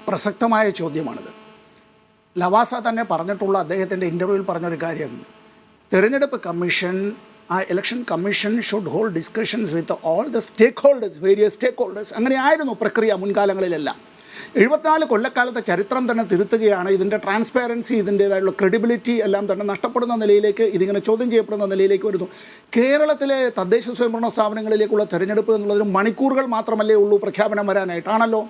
പ്രസക്തമായ ചോദ്യമാണിത്. ലവാസ തന്നെ പറഞ്ഞിട്ടുള്ള അദ്ദേഹത്തിൻ്റെ ഇൻ്റർവ്യൂവിൽ പറഞ്ഞൊരു കാര്യം, തെരഞ്ഞെടുപ്പ് commission election commission should hold discussions with all the stakeholders, various stakeholders. അങ്ങനെയായിരുന്നു പ്രക്രിയ മുൻകാലങ്ങളിലെല്ലാം. 74 കൊല്ലക്കാലത്തെ ചരിത്രം തന്നെ തിരുത്തുകയാണ്. ഇതിൻ്റെ ട്രാൻസ്പാരൻസി, ഇതിൻ്റേതായുള്ള ക്രെഡിബിലിറ്റി എല്ലാം തന്നെ നഷ്ടപ്പെടുന്ന നിലയിലേക്ക്, ഇതിങ്ങനെ ചോദ്യം ചെയ്യപ്പെടുന്ന നിലയിലേക്ക് വരുന്നു. കേരളത്തിലെ തദ്ദേശ സ്വയംഭരണ സ്ഥാപനങ്ങളിലേക്കുള്ള തെരഞ്ഞെടുപ്പ് എന്നുള്ളതിന് മണിക്കൂറുകൾ മാത്രമല്ലേ ഉള്ളൂ പ്രഖ്യാപനം വരാനായിട്ടാണല്ലോ.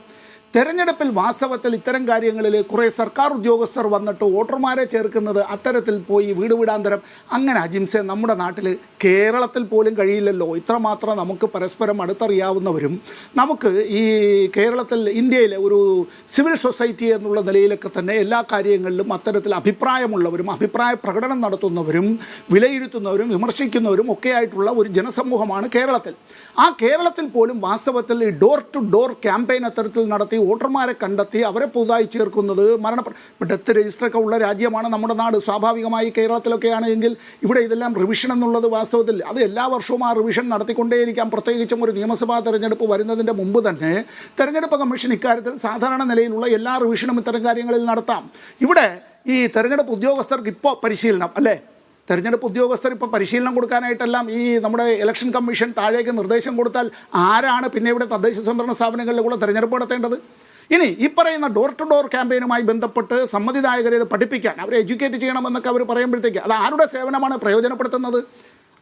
തെരഞ്ഞെടുപ്പിൽ വാസ്തവത്തിൽ ഇത്തരം കാര്യങ്ങളിൽ കുറേ സർക്കാർ ഉദ്യോഗസ്ഥർ വന്നിട്ട് വോട്ടർമാരെ ചേർക്കുന്നത് അത്തരത്തിൽ പോയി വീട് വീടാന്തരം അങ്ങനെ അജിംസെ നമ്മുടെ നാട്ടിൽ കേരളത്തിൽ പോലും കഴിയില്ലല്ലോ. ഇത്രമാത്രം നമുക്ക് പരസ്പരം അടുത്തറിയാവുന്നവരും നമുക്ക് ഈ കേരളത്തിൽ ഇന്ത്യയിലെ ഒരു സിവിൽ സൊസൈറ്റി എന്നുള്ള നിലയിലൊക്കെ തന്നെ എല്ലാ കാര്യങ്ങളിലും അത്തരത്തിൽ അഭിപ്രായമുള്ളവരും അഭിപ്രായ പ്രകടനം നടത്തുന്നവരും വിലയിരുത്തുന്നവരും വിമർശിക്കുന്നവരും ഒക്കെ ആയിട്ടുള്ള ഒരു ജനസമൂഹമാണ് കേരളത്തിൽ. ആ കേരളത്തിൽ പോലും വാസ്തവത്തിൽ ഈ ഡോർ ടു ഡോർ ക്യാമ്പയിൻ അത്തരത്തിൽ നടത്തി വോട്ടർമാരെ കണ്ടെത്തി അവരെ പുതുതായി ചേർക്കുന്നത് ഡെത്ത് രജിസ്റ്ററൊക്കെ ഉള്ള രാജ്യമാണ് നമ്മുടെ നാട്. സ്വാഭാവികമായി കേരളത്തിലൊക്കെയാണ് എങ്കിൽ ഇവിടെ ഇതെല്ലാം റിവിഷൻ എന്നുള്ളത് വാസ്തവത്തിൽ അത് എല്ലാ വർഷവും ആ റിവിഷൻ നടത്തിക്കൊണ്ടേയിരിക്കാം. പ്രത്യേകിച്ചും ഒരു നിയമസഭാ തെരഞ്ഞെടുപ്പ് വരുന്നതിൻ്റെ മുമ്പ് തന്നെ തെരഞ്ഞെടുപ്പ് കമ്മീഷൻ ഇക്കാര്യത്തിൽ സാധാരണ നിലയിലുള്ള എല്ലാ റിവിഷനും ഇത്തരം കാര്യങ്ങളിൽ നടത്താം. ഇവിടെ ഈ തെരഞ്ഞെടുപ്പ് ഉദ്യോഗസ്ഥർക്ക് ഇപ്പോൾ പരിശീലനം അല്ലേ, തെരഞ്ഞെടുപ്പ് ഉദ്യോഗസ്ഥർ ഇപ്പോൾ പരിശീലനം കൊടുക്കാനായിട്ടെല്ലാം ഈ നമ്മുടെ ഇലക്ഷൻ കമ്മീഷൻ താഴേക്ക് നിർദ്ദേശം കൊടുത്താൽ ആരാണ് പിന്നെ ഇവിടെ തദ്ദേശ സ്വയംഭരണ സ്ഥാപനങ്ങളിലൂടെ തെരഞ്ഞെടുപ്പ് നടത്തേണ്ടത്? ഇനി ഈ പറയുന്ന ഡോർ ടു ഡോർ ക്യാമ്പയിനുമായി ബന്ധപ്പെട്ട് സമ്മതിദായകരെ ഇത് പഠിപ്പിക്കാൻ, അവരെ എഡ്യൂക്കേറ്റ് ചെയ്യണമെന്നൊക്കെ അവർ പറയുമ്പോഴത്തേക്ക് അത് ആരുടെ സേവനമാണ് പ്രയോജനപ്പെടുത്തുന്നത്?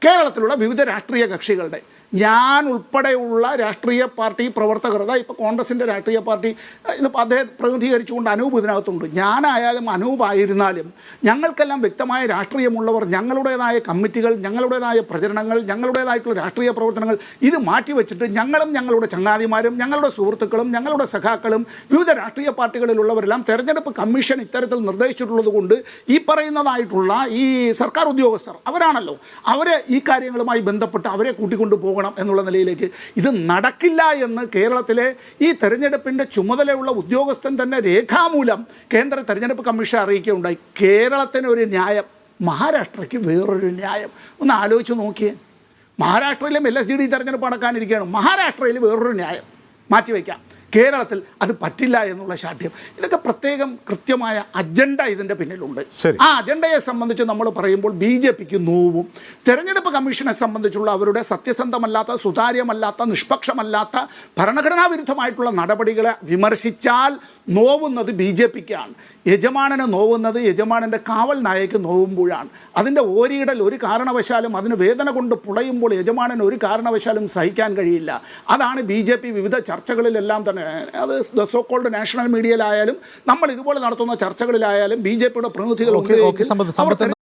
കേരളത്തിലുള്ള വിവിധ രാഷ്ട്രീയ കക്ഷികളുടെ, ഞാൻ ഉൾപ്പെടെയുള്ള രാഷ്ട്രീയ പാർട്ടി പ്രവർത്തകർ, അതായത് ഇപ്പോൾ കോൺഗ്രസിൻ്റെ രാഷ്ട്രീയ പാർട്ടി ഇന്നിപ്പോൾ അദ്ദേഹം പ്രതിനിധീകരിച്ചുകൊണ്ട് അനൂപ് ഇതിനകത്തുണ്ട്. ഞാനായാലും അനൂപായിരുന്നാലും ഞങ്ങൾക്കെല്ലാം വ്യക്തമായ രാഷ്ട്രീയമുള്ളവർ, ഞങ്ങളുടേതായ കമ്മിറ്റികൾ, ഞങ്ങളുടേതായ പ്രചരണങ്ങൾ, ഞങ്ങളുടേതായിട്ടുള്ള രാഷ്ട്രീയ പ്രവർത്തനങ്ങൾ ഇത് മാറ്റിവെച്ചിട്ട് ഞങ്ങളും ഞങ്ങളുടെ ചങ്ങാതിമാരും ഞങ്ങളുടെ സുഹൃത്തുക്കളും ഞങ്ങളുടെ സഖാക്കളും വിവിധ രാഷ്ട്രീയ പാർട്ടികളിലുള്ളവരെല്ലാം തെരഞ്ഞെടുപ്പ് കമ്മീഷൻ ഇത്തരത്തിൽ നിർദ്ദേശിച്ചിട്ടുള്ളത് കൊണ്ട് ഈ പറയുന്നതായിട്ടുള്ള ഈ സർക്കാർ ഉദ്യോഗസ്ഥർ അവരാണല്ലോ, അവരെ ഈ കാര്യങ്ങളുമായി ബന്ധപ്പെട്ട് അവരെ കൂട്ടിക്കൊണ്ടു പോകണം എന്നുള്ള നിലയിലേക്ക്. ഇത് നടക്കില്ല എന്ന് കേരളത്തിലെ ഈ തെരഞ്ഞെടുപ്പിൻ്റെ ചുമതലയുള്ള ഉദ്യോഗസ്ഥൻ തന്നെ രേഖാമൂലം കേന്ദ്ര തെരഞ്ഞെടുപ്പ് കമ്മീഷൻ അറിയിക്കുകയുണ്ടായി. കേരളത്തിന് ഒരു ന്യായം, മഹാരാഷ്ട്രയ്ക്ക് വേറൊരു ന്യായം. ഒന്ന് ആലോചിച്ച് നോക്കിയേ. മഹാരാഷ്ട്രയിലും LSD തെരഞ്ഞെടുപ്പ് നടക്കാനിരിക്കുകയാണ്, മഹാരാഷ്ട്രയിൽ വേറൊരു ന്യായം മാറ്റിവെക്കാം. കേരളത്തിൽ അത് പറ്റില്ല എന്നുള്ള ശാഠ്യം. ഇതൊക്കെ പ്രത്യേകം കൃത്യമായ അജണ്ട ഇതിൻ്റെ പിന്നിലുണ്ട്. ആ അജണ്ടയെ സംബന്ധിച്ച് നമ്മൾ പറയുമ്പോൾ BJPക്ക് നോവും. തെരഞ്ഞെടുപ്പ് കമ്മീഷനെ സംബന്ധിച്ചുള്ള അവരുടെ സത്യസന്ധമല്ലാത്ത, സുതാര്യമല്ലാത്ത, നിഷ്പക്ഷമല്ലാത്ത, ഭരണഘടനാ വിരുദ്ധമായിട്ടുള്ള നടപടികളെ വിമർശിച്ചാൽ നോവുന്നത് BJPക്കാണ്. യജമാനന് നോവുന്നത് യജമാനൻ്റെ കാവൽ നായക്ക് നോവുമ്പോഴാണ്. അതിൻ്റെ ഓരിയിടൽ ഒരു കാരണവശാലും, അതിന് വേദന കൊണ്ട് പുളയുമ്പോൾ യജമാനൻ ഒരു കാരണവശാലും സഹിക്കാൻ കഴിയില്ല. അതാണ് BJP വിവിധ ചർച്ചകളിലെല്ലാം തന്നെ, അത് സോ കോൾഡ് നാഷണൽ മീഡിയയിലായാലും നമ്മൾ ഇതുപോലെ നടത്തുന്ന ചർച്ചകളിലായാലും BJPയുടെ പ്രതിനിധികൾ